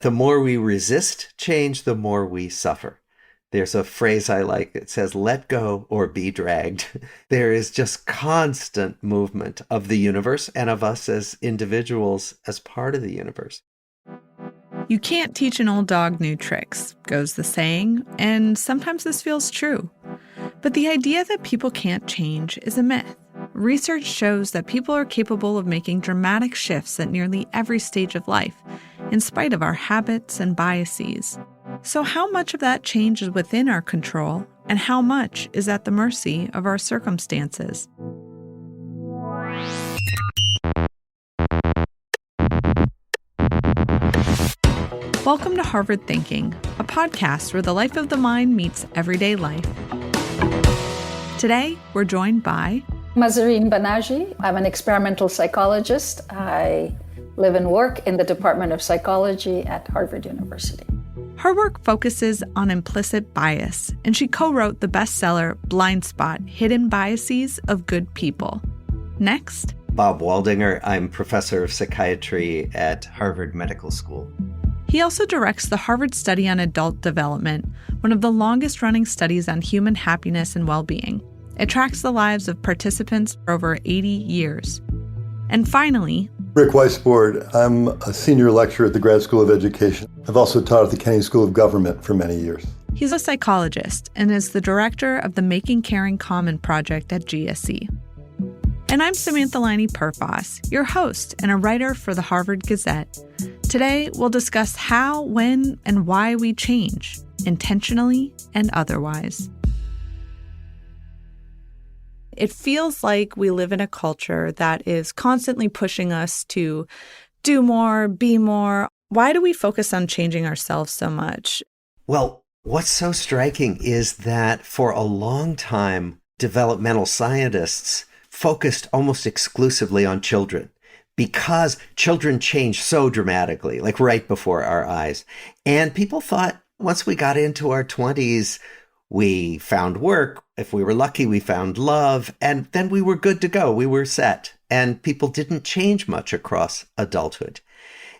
The more we resist change, the more we suffer. There's a phrase I like that says, let go or be dragged. There is just constant movement of the universe and of us as individuals as part of the universe. You can't teach an old dog new tricks, goes the saying, and sometimes this feels true. But the idea that people can't change is a myth. Research shows that people are capable of making dramatic shifts at nearly every stage of life, in spite of our habits and biases. So how much of that change is within our control, and how much is at the mercy of our circumstances? Welcome to Harvard Thinking, a podcast where the life of the mind meets everyday life. Today, we're joined by Mahzarin Banaji. I'm an experimental psychologist. I live and work in the Department of Psychology at Harvard University. Her work focuses on implicit bias, and she co-wrote the bestseller Blind Spot: Hidden Biases of Good People. Next, Bob Waldinger. I'm professor of psychiatry at Harvard Medical School. He also directs the Harvard Study on Adult Development, one of the longest-running studies on human happiness and well-being. It tracks the lives of participants for over 80 years. And finally, Rick Weisbord. I'm a senior lecturer at the Grad School of Education. I've also taught at the Kennedy School of Government for many years. he's a psychologist and is the director of the Making Caring Common project at GSE. And I'm Samantha Liney-Purfas, your host and a writer for the Harvard Gazette. Today, we'll discuss how, when, and why we change, intentionally and otherwise. It feels like we live in a culture that is constantly pushing us to do more, be more. Why do we focus on changing ourselves so much? Well, what's so striking is that for a long time, developmental scientists focused almost exclusively on children because children change so dramatically, like right before our eyes. And people thought once we got into our 20s, we found work. If we were lucky, we found love, and then we were good to go. We were set. And people didn't change much across adulthood.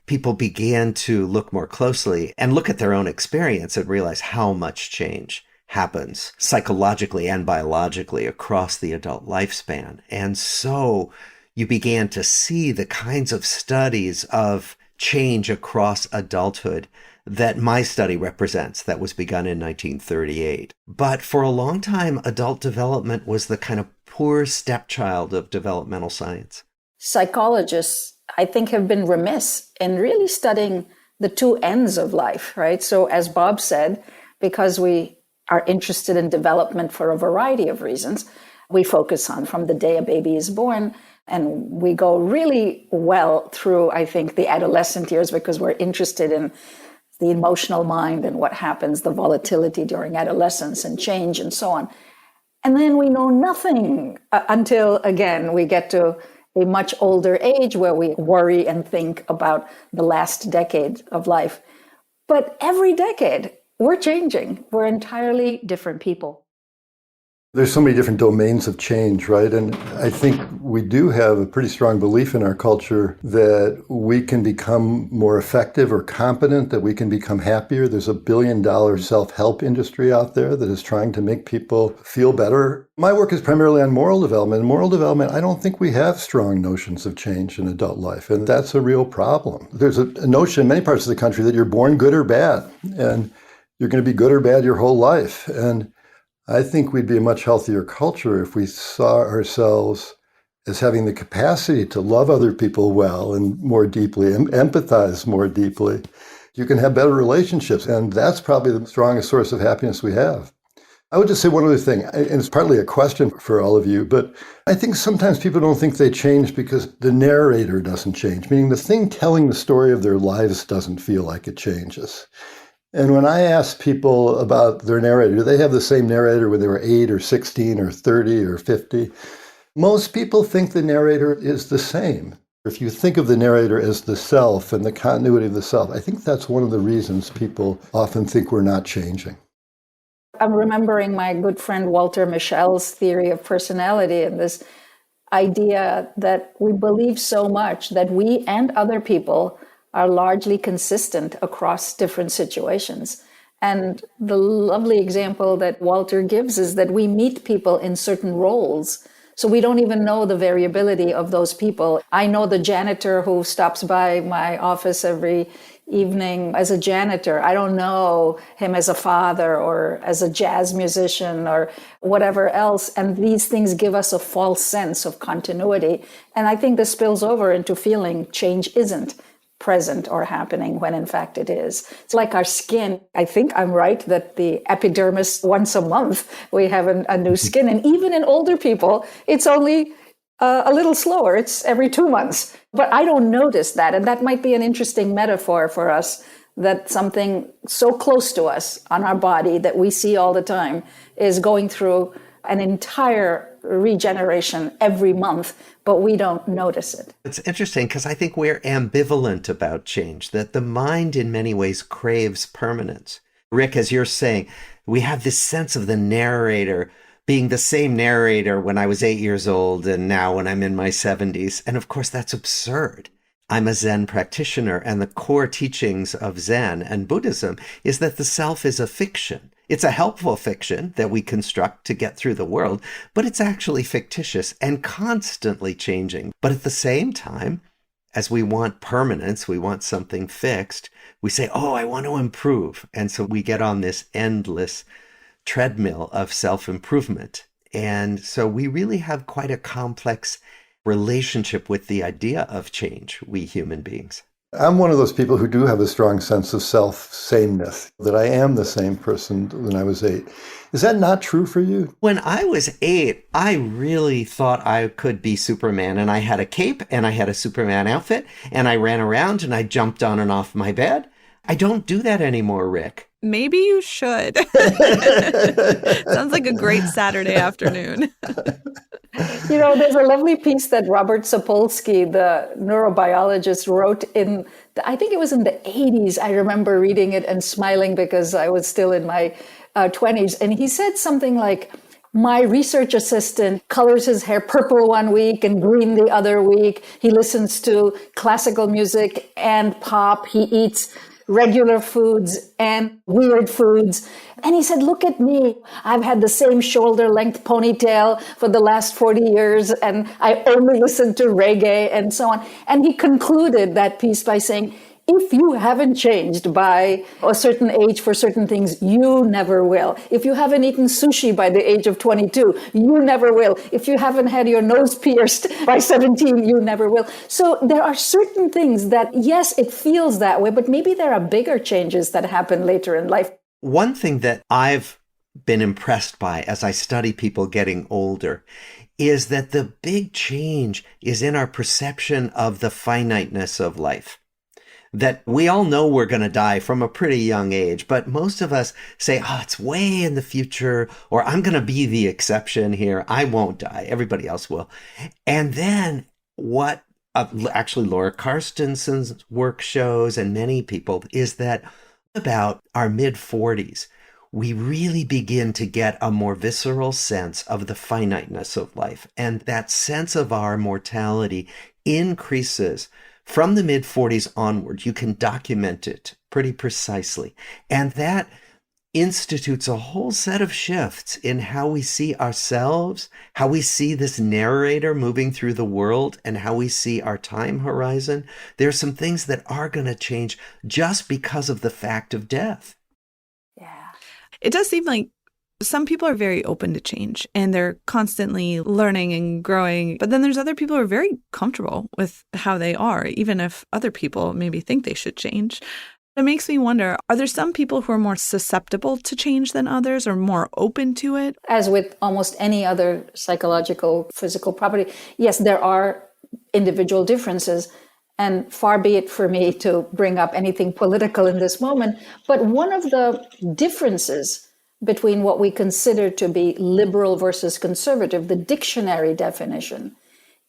People began to look more closely and look at their own experience and realize how much change happens psychologically and biologically across the adult lifespan. And so you began to see the kinds of studies of change across adulthood that my study represents, that was begun in 1938. But for a long time, adult development was the kind of poor stepchild of developmental science. Psychologists, I think, have been remiss in really studying the two ends of life, right? So as Bob said, because we are interested in development for a variety of reasons, we focus on from the day a baby is born, and we go really well through, I think, the adolescent years because we're interested in the emotional mind and what happens, the volatility during adolescence and change and so on. And then we know nothing until, again, we get to a much older age where we worry and think about the last decade of life. But every decade, we're changing. We're entirely different people. There's so many different domains of change, right? And I think we do have a pretty strong belief in our culture that we can become more effective or competent, that we can become happier. There's a $1 billion self-help industry out there that is trying to make people feel better. My work is primarily on moral development. In moral development, I don't think we have strong notions of change in adult life, and that's a real problem. There's a notion in many parts of the country that you're born good or bad, and you're going to be good or bad your whole life. And I think we'd be a much healthier culture if we saw ourselves as having the capacity to love other people well and more deeply and empathize more deeply. You can have better relationships, and that's probably the strongest source of happiness we have. I would just say one other thing, and it's partly a question for all of you, but I think sometimes people don't think they change because the narrator doesn't change, meaning the thing telling the story of their lives doesn't feel like it changes. And when I ask people about their narrator, do they have the same narrator when they were 8 or 16 or 30 or 50? Most people think the narrator is the same. If you think of the narrator as the self and the continuity of the self, I think that's one of the reasons people often think we're not changing. I'm remembering my good friend Walter Mischel's theory of personality and this idea that we believe so much that we and other people are largely consistent across different situations. And the lovely example that Walter gives is that we meet people in certain roles. So we don't even know the variability of those people. I know the janitor who stops by my office every evening as a janitor. I don't know him as a father or as a jazz musician or whatever else. And these things give us a false sense of continuity. And I think this spills over into feeling change isn't present or happening when in fact it is. It's like our skin. I think I'm right that the epidermis, once a month, we have a new skin. And even in older people, it's only a little slower. It's every 2 months. But I don't notice that. And that might be an interesting metaphor for us, that something so close to us on our body that we see all the time is going through an entire regeneration every month, but we don't notice it. It's interesting because I think we're ambivalent about change, that the mind in many ways craves permanence. Rick, as you're saying, we have this sense of the narrator being the same narrator when I was 8 years old and now when I'm in my 70s. And of course, that's absurd. I'm a Zen practitioner, and the core teachings of Zen and Buddhism is that the self is a fiction. It's a helpful fiction that we construct to get through the world, but it's actually fictitious and constantly changing. But at the same time, as we want permanence, we want something fixed, we say, oh, I want to improve. And so we get on this endless treadmill of self-improvement. And so we really have quite a complex relationship with the idea of change, we human beings. I'm one of those people who do have a strong sense of self-sameness, that I am the same person when I was 8. Is that not true for you? When I was 8, I really thought I could be Superman, and I had a cape and I had a Superman outfit and I ran around and I jumped on and off my bed. I don't do that anymore, Rick. Maybe you should. Sounds like a great Saturday afternoon. You know, there's a lovely piece that Robert Sapolsky, the neurobiologist, wrote in, I think it was in the 80s. I remember reading it and smiling because I was still in my 20s. And he said something like, my research assistant colors his hair purple one week and green the other week. He listens to classical music and pop. He eats regular foods and weird foods. And he said, look at me. I've had the same shoulder length ponytail for the last 40 years, and I only listen to reggae and so on. And he concluded that piece by saying, if you haven't changed by a certain age for certain things, you never will. If you haven't eaten sushi by the age of 22, you never will. If you haven't had your nose pierced by 17, you never will. So there are certain things that, yes, it feels that way, but maybe there are bigger changes that happen later in life. One thing that I've been impressed by as I study people getting older is that the big change is in our perception of the finiteness of life. That we all know we're going to die from a pretty young age, but most of us say, oh, it's way in the future, or I'm going to be the exception here. I won't die. Everybody else will. And then what actually Laura Carstenson's work shows, and many people, is that about our mid-40s, we really begin to get a more visceral sense of the finiteness of life. And that sense of our mortality increases from the mid-40s onward. You can document it pretty precisely. And that institutes a whole set of shifts in how we see ourselves, how we see this narrator moving through the world, and how we see our time horizon. There are some things that are going to change just because of the fact of death. Yeah. It does seem like some people are very open to change and they're constantly learning and growing. But then there's other people who are very comfortable with how they are, even if other people maybe think they should change. It makes me wonder, are there some people who are more susceptible to change than others or more open to it? As with almost any other psychological, physical property, yes, there are individual differences. And far be it for me to bring up anything political in this moment. But one of the differences between what we consider to be liberal versus conservative, the dictionary definition,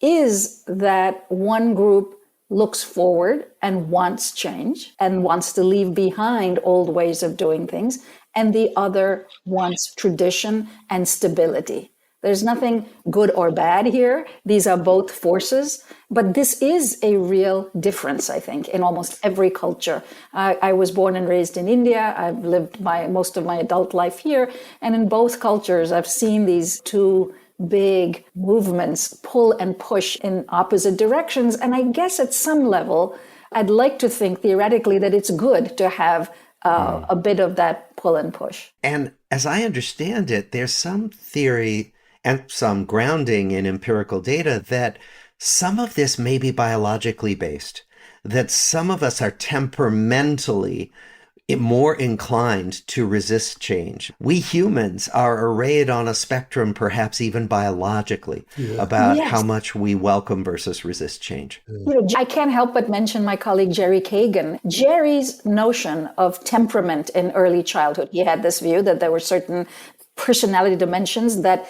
is that one group looks forward and wants change and wants to leave behind old ways of doing things, and the other wants tradition and stability. There's nothing good or bad here. These are both forces. But this is a real difference, I think, in almost every culture. I was born and raised in India. I've lived most of my adult life here. And in both cultures, I've seen these two big movements pull and push in opposite directions. And I guess at some level, I'd like to think theoretically that it's good to have a bit of that pull and push. And as I understand it, there's some theory and some grounding in empirical data that some of this may be biologically based, that some of us are temperamentally more inclined to resist change. We humans are arrayed on a spectrum, perhaps even biologically, about how much we welcome versus resist change. I can't help but mention my colleague Jerry Kagan. Jerry's notion of temperament in early childhood. He had this view that there were certain personality dimensions that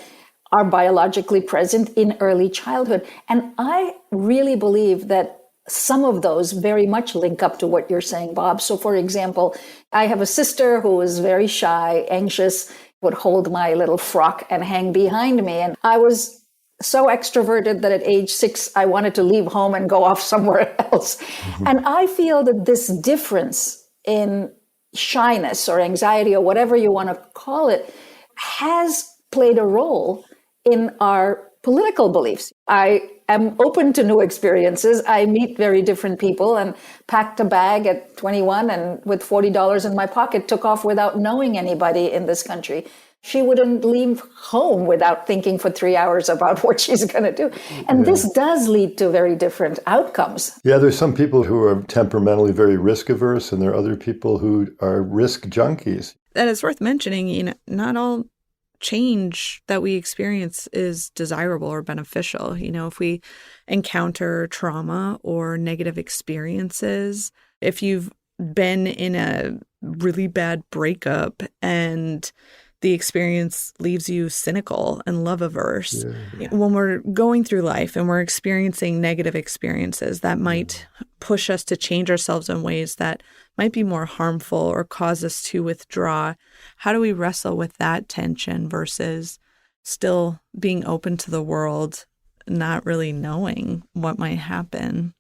are biologically present in early childhood. And I really believe that some of those very much link up to what you're saying, Bob. So, for example, I have a sister who is very shy, anxious, would hold my little frock and hang behind me. And I was so extroverted that at age 6, I wanted to leave home and go off somewhere else. Mm-hmm. And I feel that this difference in shyness or anxiety or whatever you want to call it has played a role in our political beliefs. I am open to new experiences. I meet very different people and packed a bag at 21 and with $40 in my pocket took off without knowing anybody in this country. She wouldn't leave home without thinking for 3 hours about what she's going to do. And this does lead to very different outcomes. Yeah, there's some people who are temperamentally very risk averse, and there are other people who are risk junkies. That is worth mentioning, not all change that we experience is desirable or beneficial. If we encounter trauma or negative experiences, if you've been in a really bad breakup and the experience leaves you cynical and love averse. When we're going through life and we're experiencing negative experiences that might push us to change ourselves in ways that might be more harmful or cause us to withdraw, how do we wrestle with that tension versus still being open to the world, not really knowing what might happen?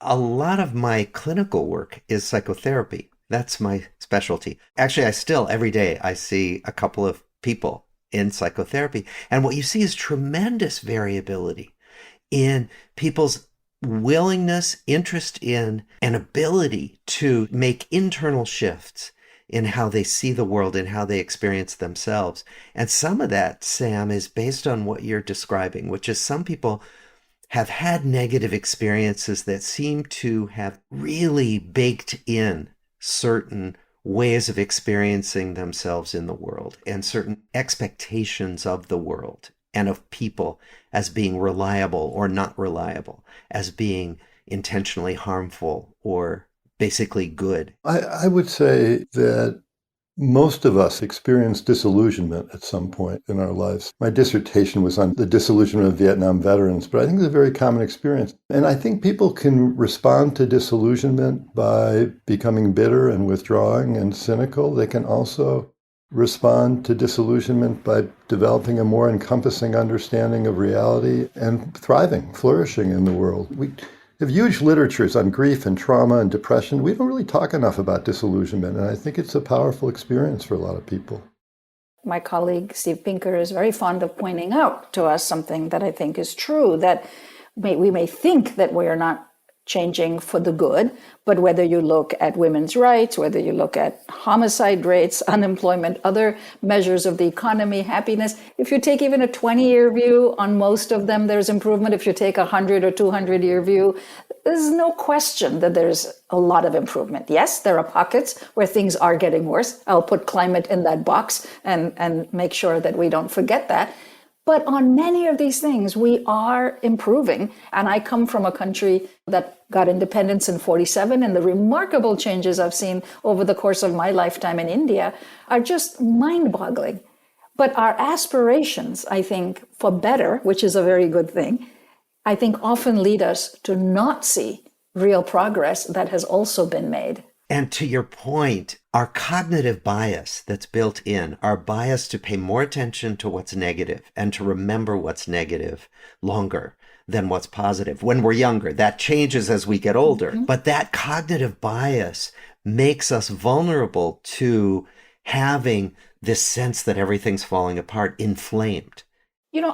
A lot of my clinical work is psychotherapy. That's my specialty. Actually, every day, I see a couple of people in psychotherapy. And what you see is tremendous variability in people's willingness, interest in, and ability to make internal shifts in how they see the world and how they experience themselves. And some of that, Sam, is based on what you're describing, which is some people have had negative experiences that seem to have really baked in certain ways of experiencing themselves in the world and certain expectations of the world and of people as being reliable or not reliable, as being intentionally harmful or basically good. I would say that most of us experience disillusionment at some point in our lives. My dissertation was on the disillusionment of Vietnam veterans, but I think it's a very common experience. And I think people can respond to disillusionment by becoming bitter and withdrawing and cynical. They can also respond to disillusionment by developing a more encompassing understanding of reality and thriving, flourishing in the world. We have huge literatures on grief and trauma and depression. We don't really talk enough about disillusionment, and I think it's a powerful experience for a lot of people. My colleague Steve Pinker is very fond of pointing out to us something that I think is true, that we may think that we are not changing for the good, but whether you look at women's rights, whether you look at homicide rates, unemployment, other measures of the economy, happiness, if you take even a 20-year view, on most of them there's improvement. If you take a 100 or 200-year view, there's no question that there's a lot of improvement. Yes, there are pockets where things are getting worse. I'll put climate in that box and make sure that we don't forget that. But on many of these things, we are improving. And I come from a country that got independence in 1947, and the remarkable changes I've seen over the course of my lifetime in India are just mind-boggling. But our aspirations, I think, for better, which is a very good thing, I think often lead us to not see real progress that has also been made. And to your point, our cognitive bias that's built in, our bias to pay more attention to what's negative and to remember what's negative longer than what's positive. When we're younger, that changes as we get older, but that cognitive bias makes us vulnerable to having this sense that everything's falling apart, inflamed.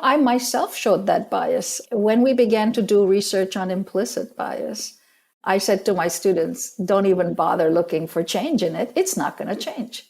I myself showed that bias. When we began to do research on implicit bias, I said to my students, don't even bother looking for change in it. It's not going to change.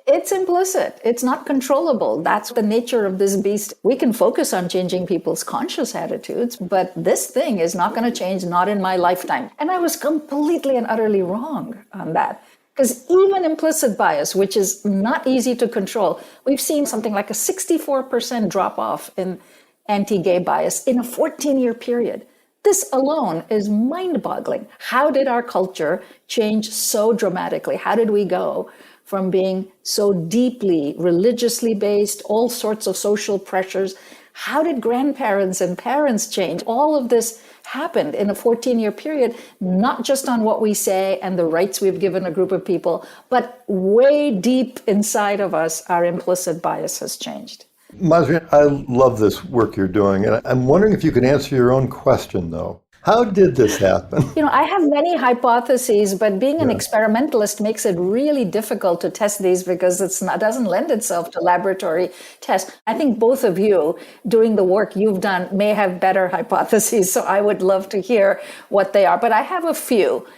It's implicit. It's not controllable. That's the nature of this beast. We can focus on changing people's conscious attitudes, but this thing is not going to change, not in my lifetime. And I was completely and utterly wrong on that. Because even implicit bias, which is not easy to control, we've seen something like a 64% drop off in anti-gay bias in a 14-year period. This alone is mind-boggling. How did our culture change so dramatically? How did we go from being so deeply religiously based, all sorts of social pressures? How did grandparents and parents change? All of this happened in a 14-year period, not just on what we say and the rights we've given a group of people, but way deep inside of us, our implicit bias has changed. Masri, I love this work you're doing, and I'm wondering if you can answer your own question, though. How did this happen? I have many hypotheses, but being an experimentalist makes it really difficult to test these because it doesn't lend itself to laboratory tests. I think both of you, doing the work you've done, may have better hypotheses, so I would love to hear what they are. But I have a few.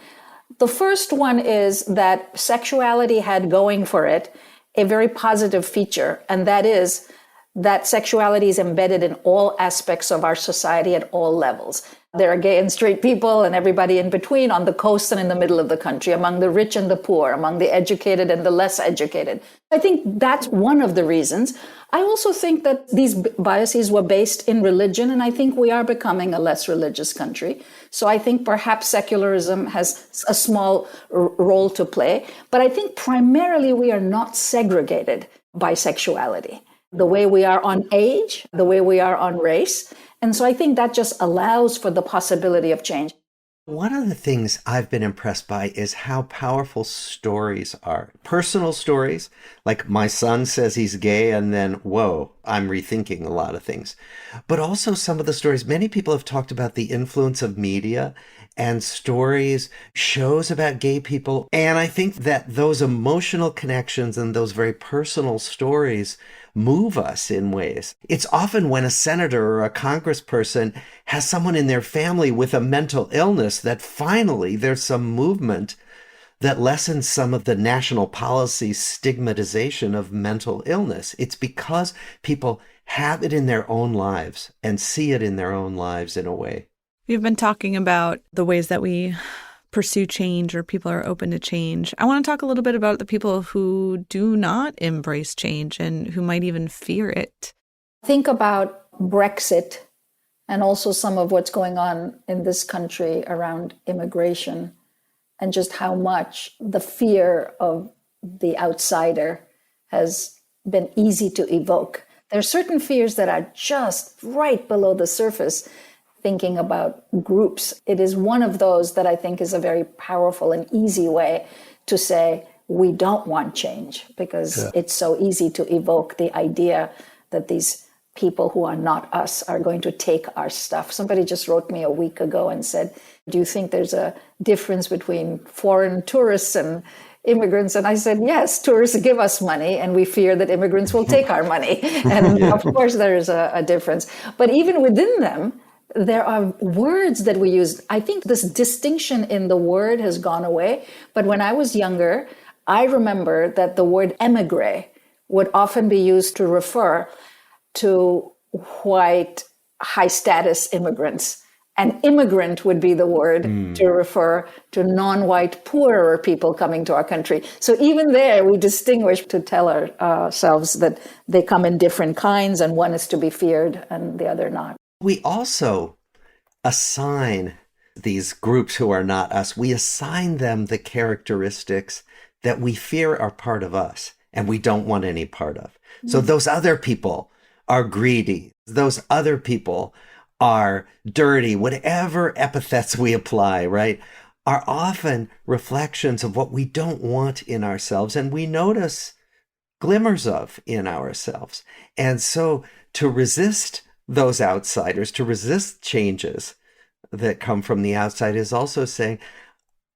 The first one is that sexuality had going for it a very positive feature, and that is that sexuality is embedded in all aspects of our society at all levels. There are gay and straight people and everybody in between on the coast and in the middle of the country, among the rich and the poor, among the educated and the less educated. I think that's one of the reasons. I also think that these biases were based in religion, and I think we are becoming a less religious country. So I think perhaps secularism has a small role to play. But I think primarily we are not segregated by sexuality, the way we are on age, the way we are on race. And so I think that just allows for the possibility of change. One of the things I've been impressed by is how powerful stories are. Personal stories, like my son says he's gay, and then, whoa, I'm rethinking a lot of things. But also some of the stories, many people have talked about the influence of media and stories, shows about gay people. And I think that those emotional connections and those very personal stories move us in ways. It's often when a senator or a congressperson has someone in their family with a mental illness that finally there's some movement that lessens some of the national policy stigmatization of mental illness. It's because people have it in their own lives and see it in their own lives in a way. We've been talking about the ways that we pursue change or people are open to change. I want to talk a little bit about the people who do not embrace change and who might even fear it. Think about Brexit and also some of what's going on in this country around immigration and just how much the fear of the outsider has been easy to evoke. There are certain fears that are just right below the surface. Thinking about groups, it is one of those that I think is a very powerful and easy way to say we don't want change because it's so easy to evoke the idea that these people who are not us are going to take our stuff. Somebody just wrote me a week ago and said, do you think there's a difference between foreign tourists and immigrants? And I said, yes, tourists give us money and we fear that immigrants will take our money. And of course there is a difference. But even within them, there are words that we use. I think this distinction in the word has gone away. But when I was younger, I remember that the word émigré would often be used to refer to white, high-status immigrants. And immigrant would be the word to refer to non-white, poorer people coming to our country. So even there, we distinguish to tell ourselves that they come in different kinds and one is to be feared and the other not. We also assign these groups who are not us, we assign them the characteristics that we fear are part of us and we don't want any part of. So those other people are greedy. Those other people are dirty, whatever epithets we apply, right? are often reflections of what we don't want in ourselves and we notice glimmers of in ourselves. And so to resist those outsiders, to resist changes that come from the outside is also saying,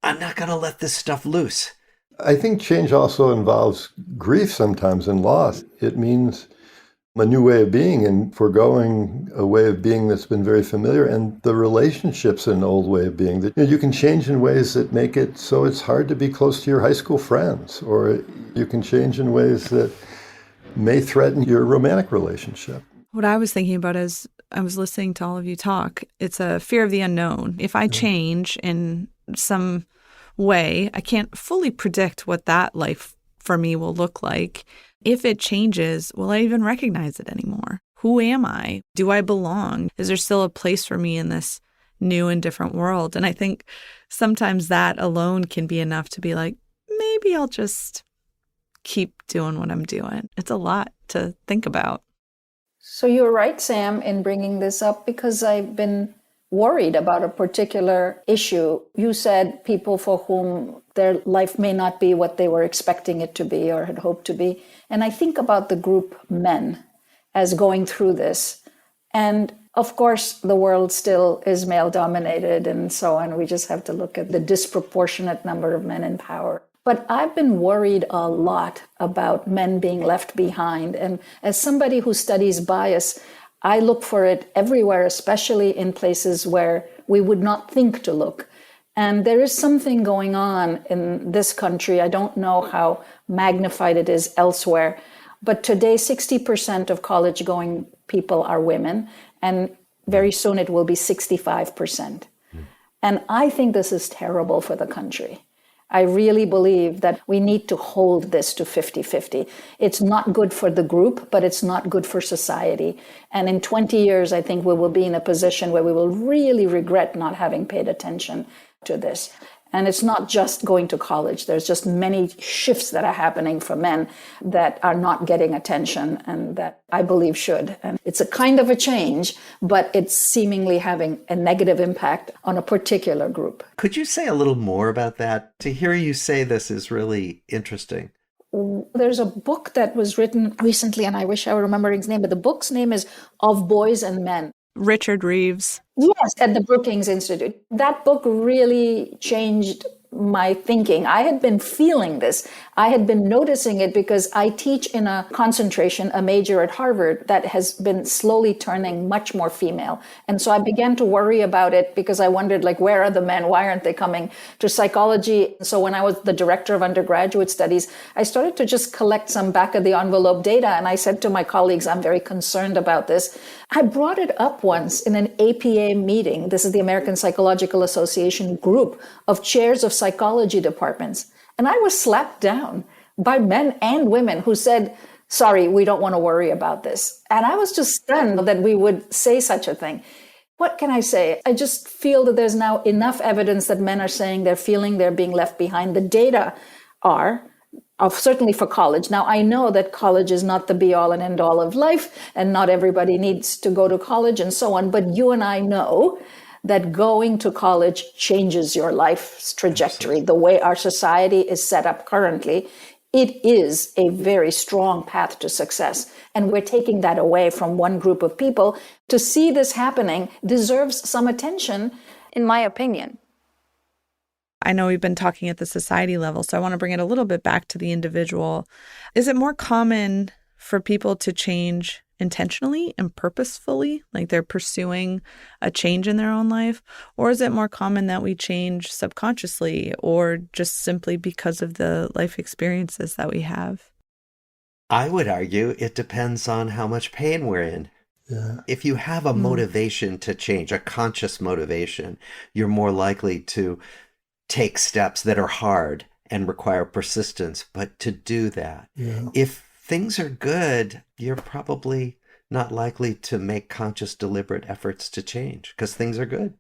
I'm not going to let this stuff loose. I think change also involves grief sometimes and loss. It means a new way of being and foregoing a way of being that's been very familiar, and the relationships in an old way of being that you can change in ways that make it so it's hard to be close to your high school friends, or you can change in ways that may threaten your romantic relationship. What I was thinking about as I was listening to all of you talk, it's a fear of the unknown. If I change in some way, I can't fully predict what that life for me will look like. If it changes, will I even recognize it anymore? Who am I? Do I belong? Is there still a place for me in this new and different world? And I think sometimes that alone can be enough to be like, maybe I'll just keep doing what I'm doing. It's a lot to think about. So you're right, Sam, in bringing this up, because I've been worried about a particular issue. You said people for whom their life may not be what they were expecting it to be or had hoped to be. And I think about the group men as going through this. And of course, the world still is male dominated and so on. We just have to look at the disproportionate number of men in power. But I've been worried a lot about men being left behind. And as somebody who studies bias, I look for it everywhere, especially in places where we would not think to look. And there is something going on in this country. I don't know how magnified it is elsewhere. But today, 60% of college-going people are women. And very soon it will be 65%. And I think this is terrible for the country. I really believe that we need to hold this to 50-50. It's not good for the group, but it's not good for society. And in 20 years, I think we will be in a position where we will really regret not having paid attention to this. And it's not just going to college. There's just many shifts that are happening for men that are not getting attention and that I believe should. And it's a kind of a change, but it's seemingly having a negative impact on a particular group. Could you say a little more about that? To hear you say this is really interesting. There's a book that was written recently, and I wish I were remembering his name, but the book's name is Of Boys and Men. Richard Reeves. Yes, at the Brookings Institute. That book really changed my thinking. I had been feeling this. I had been noticing it because I teach in a concentration, a major at Harvard that has been slowly turning much more female. And so I began to worry about it because I wondered, like, where are the men? Why aren't they coming to psychology? So when I was the director of undergraduate studies, I started to just collect some back of the envelope data. And I said to my colleagues, I'm very concerned about this. I brought it up once in an APA meeting. This is the American Psychological Association group of chairs of psychology departments. And I was slapped down by men and women who said, sorry, we don't want to worry about this. And I was just stunned that we would say such a thing. What can I say? I just feel that there's now enough evidence that men are saying they're feeling they're being left behind. The data are, certainly for college. Now, I know that college is not the be-all and end-all of life, and not everybody needs to go to college and so on. But you and I know that going to college changes your life's trajectory. The way our society is set up currently, it is a very strong path to success. And we're taking that away from one group of people. To see this happening deserves some attention, in my opinion. I know we've been talking at the society level, so I want to bring it a little bit back to the individual. Is it more common for people to change intentionally and purposefully, like they're pursuing a change in their own life? Or is it more common that we change subconsciously or just simply because of the life experiences that we have? I would argue it depends on how much pain we're in. Yeah. If you have a motivation to change, a conscious motivation, you're more likely to take steps that are hard and require persistence, but to do that. Yeah. If things are good, you're probably not likely to make conscious, deliberate efforts to change because things are good.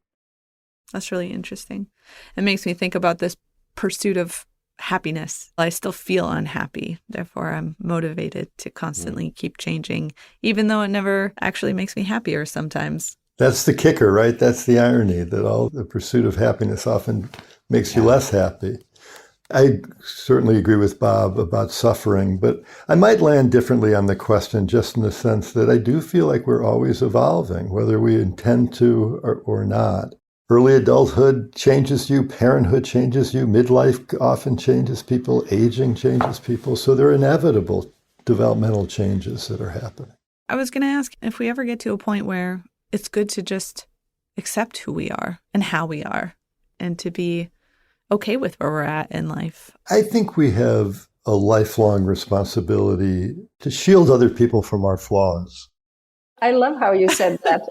That's really interesting. It makes me think about this pursuit of happiness. I still feel unhappy. Therefore, I'm motivated to constantly keep changing, even though it never actually makes me happier sometimes. That's the kicker, right? That's the irony, that all the pursuit of happiness often makes you less happy. I certainly agree with Bob about suffering, but I might land differently on the question just in the sense that I do feel like we're always evolving, whether we intend to or not. Early adulthood changes you, parenthood changes you, midlife often changes people, aging changes people. So there are inevitable developmental changes that are happening. I was going to ask if we ever get to a point where it's good to just accept who we are and how we are and to be okay with where we're at in life. I think we have a lifelong responsibility to shield other people from our flaws. I love how you said that.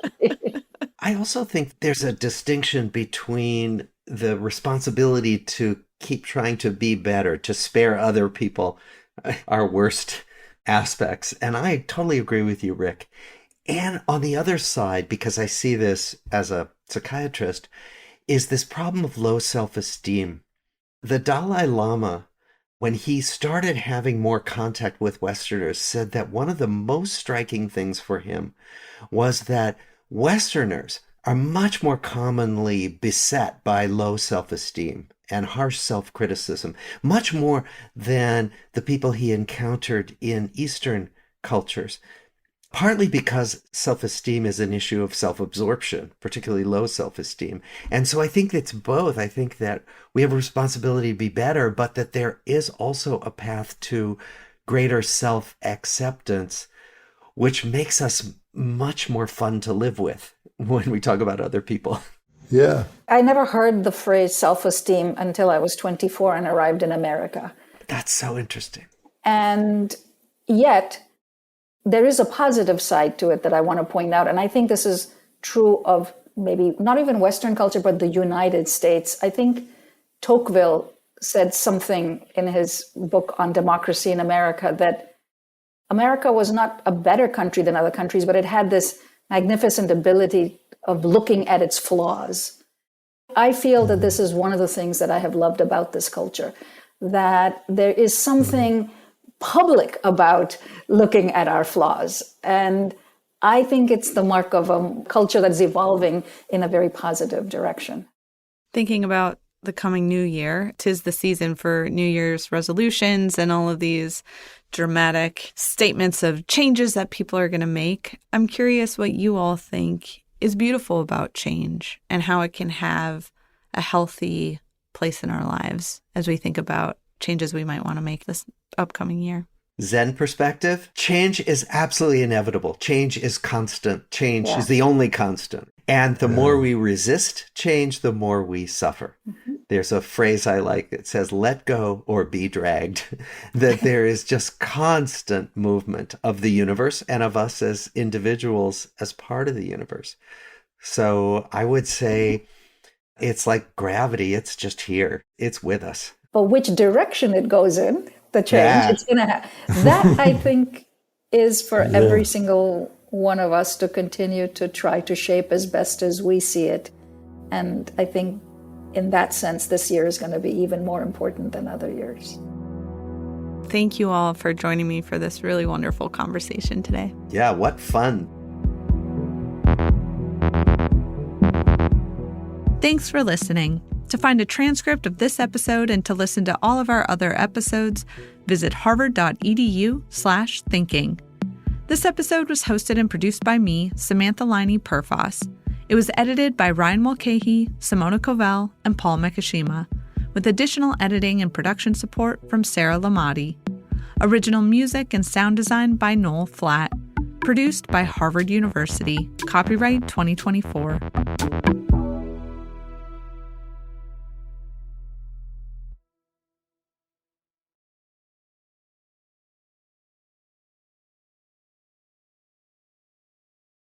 I also think there's a distinction between the responsibility to keep trying to be better, to spare other people our worst aspects. And I totally agree with you, Rick. And on the other side, because I see this as a psychiatrist, is this problem of low self-esteem. The Dalai Lama, when he started having more contact with Westerners, said that one of the most striking things for him was that Westerners are much more commonly beset by low self-esteem and harsh self-criticism, much more than the people he encountered in Eastern cultures. Partly because self-esteem is an issue of self-absorption, particularly low self-esteem. And so I think it's both. I think that we have a responsibility to be better, but that there is also a path to greater self-acceptance, which makes us much more fun to live with when we talk about other people. Yeah. I never heard the phrase self-esteem until I was 24 and arrived in America. That's so interesting. And yet, there is a positive side to it that I want to point out. And I think this is true of maybe not even Western culture, but the United States. I think Tocqueville said something in his book on democracy in America, that America was not a better country than other countries, but it had this magnificent ability of looking at its flaws. I feel that this is one of the things that I have loved about this culture, that there is something public about looking at our flaws. And I think it's the mark of a culture that's evolving in a very positive direction. Thinking about the coming new year, 'tis the season for New Year's resolutions and all of these dramatic statements of changes that people are going to make. I'm curious what you all think is beautiful about change and how it can have a healthy place in our lives as we think about changes we might want to make this upcoming year. Zen perspective, change is absolutely inevitable. Change is constant. Change is the only constant. And the more we resist change, the more we suffer. Mm-hmm. There's a phrase I like that says, let go or be dragged, that there is just constant movement of the universe and of us as individuals as part of the universe. So I would say it's like gravity. It's just here. It's with us. But which direction it goes in, the change, it's going to have. That, I think, is for every single one of us to continue to try to shape as best as we see it. And I think in that sense, this year is going to be even more important than other years. Thank you all for joining me for this really wonderful conversation today. Yeah, what fun. Thanks for listening. To find a transcript of this episode and to listen to all of our other episodes, visit harvard.edu/thinking. This episode was hosted and produced by me, Samantha Liney Perfos. It was edited by Ryan Mulcahy, Simona Covell, and Paul Mikashima, with additional editing and production support from Sarah Lamati. Original music and sound design by Noel Flatt. Produced by Harvard University. Copyright 2024.